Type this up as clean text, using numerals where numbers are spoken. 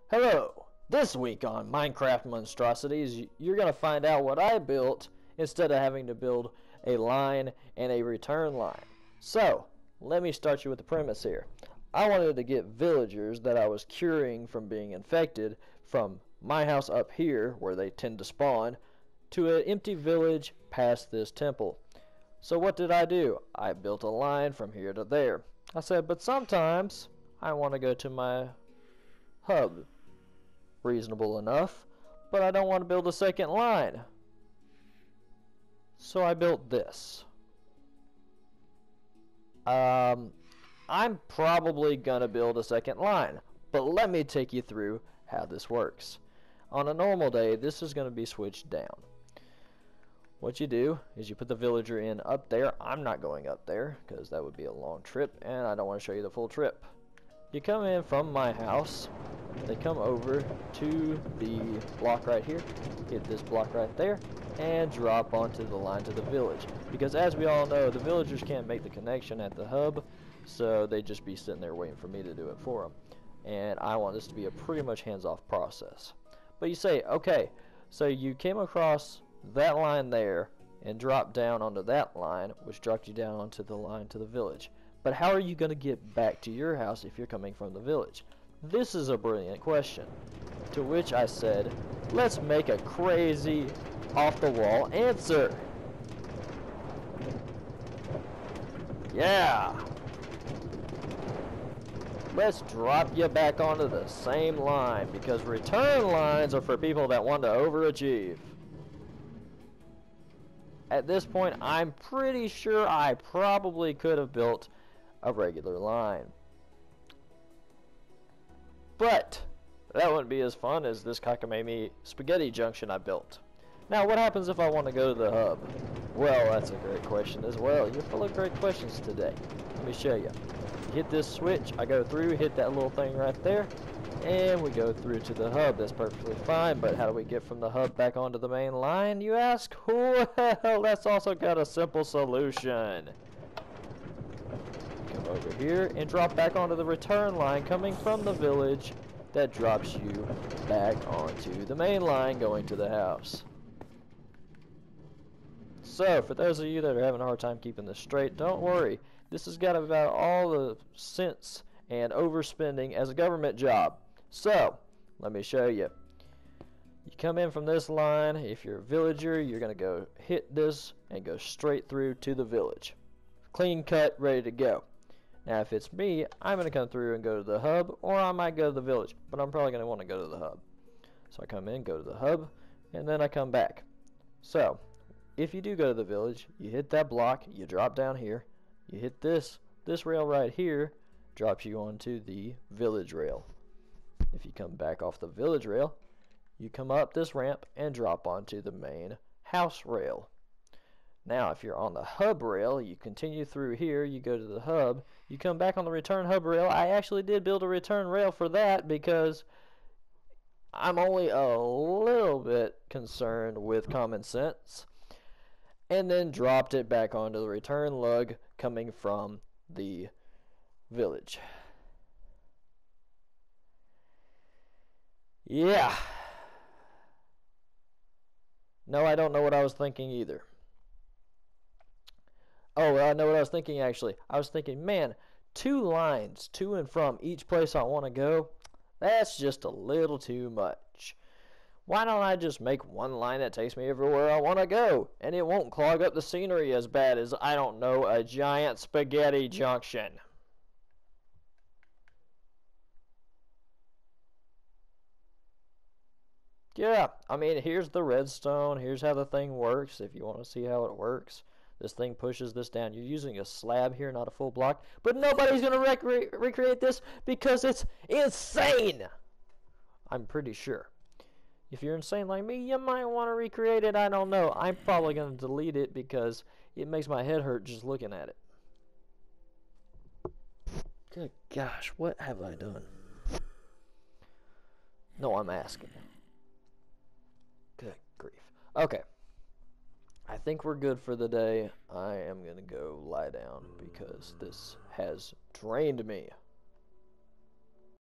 Hello! This week on Minecraft Monstrosities, you're going to find out what I built instead of having to build a line and a return line. So, let me start you with the premise here. I wanted to get villagers that I was curing from being infected from my house up here, where they tend to spawn, to an empty village past this temple. So what did I do? I built a line from here to there. I said, but sometimes I want to go to my hub. Reasonable enough, but I don't want to build a second line. So I built this. I'm probably gonna build a second line, but let me take you through how this works. On a normal day, this is going to be switched down. What you do is you put the villager in up there. I'm not going up there because that would be a long trip and I don't want to show you the full trip. You come in from my house, they come over to the block right here, hit this block right there, and drop onto the line to the village. Because as we all know, the villagers can't make the connection at the hub, so they just be sitting there waiting for me to do it for them. And I want this to be a pretty much hands-off process. But you say, okay, so you came across that line there and dropped down onto that line, which dropped you down onto the line to the village. But how are you going to get back to your house if you're coming from the village? This is a brilliant question. To which I said, let's make a crazy, off-the-wall answer. Yeah! Let's drop you back onto the same line, because return lines are for people that want to overachieve. At this point, I'm pretty sure I probably could have built a regular line. But that wouldn't be as fun as this cockamamie spaghetti junction I built. Now, what happens if I want to go to the hub? Well, that's a great question as well. You're full of great questions today. Let me show you. Hit this switch, I go through, hit that little thing right there, and we go through to the hub. That's perfectly fine, but how do we get from the hub back onto the main line, you ask? Well, that's also got a simple solution. Come over here and drop back onto the return line coming from the village that drops you back onto the main line going to the house. So, for those of you that are having a hard time keeping this straight, don't worry. This has got about all the sense and overspending as a government job. So, let me show you. You come in from this line. If you're a villager, you're going to go hit this and go straight through to the village. Clean cut, ready to go. Now, if it's me, I'm going to come through and go to the hub, or I might go to the village, but I'm probably going to want to go to the hub. So I come in, go to the hub, and then I come back. So, if you do go to the village, you hit that block, you drop down here, you hit this rail right here, drops you onto the village rail. If you come back off the village rail, you come up this ramp and drop onto the main house rail. Now, if you're on the hub rail, you continue through here, you go to the hub, you come back on the return hub rail. I actually did build a return rail for that because I'm only a little bit concerned with common sense. And then dropped it back onto the return lug coming from the village. Yeah. No, I don't know what I was thinking either. Oh, I know what I was thinking actually. I was thinking, man, 2 lines to and from each place I want to go, that's just a little too much. Why don't I just make 1 line that takes me everywhere I want to go, and it won't clog up the scenery as bad as, I don't know, a giant spaghetti junction. Yeah, I mean, here's the redstone. Here's how the thing works, if you want to see how it works. This thing pushes this down. You're using a slab here, not a full block. But nobody's going to recreate this because it's insane! I'm pretty sure. If you're insane like me, you might want to recreate it. I don't know. I'm probably going to delete it because it makes my head hurt just looking at it. Good gosh, what have I done? No, I'm asking. Good grief. Okay. I think we're good for the day. I am going to go lie down because this has drained me.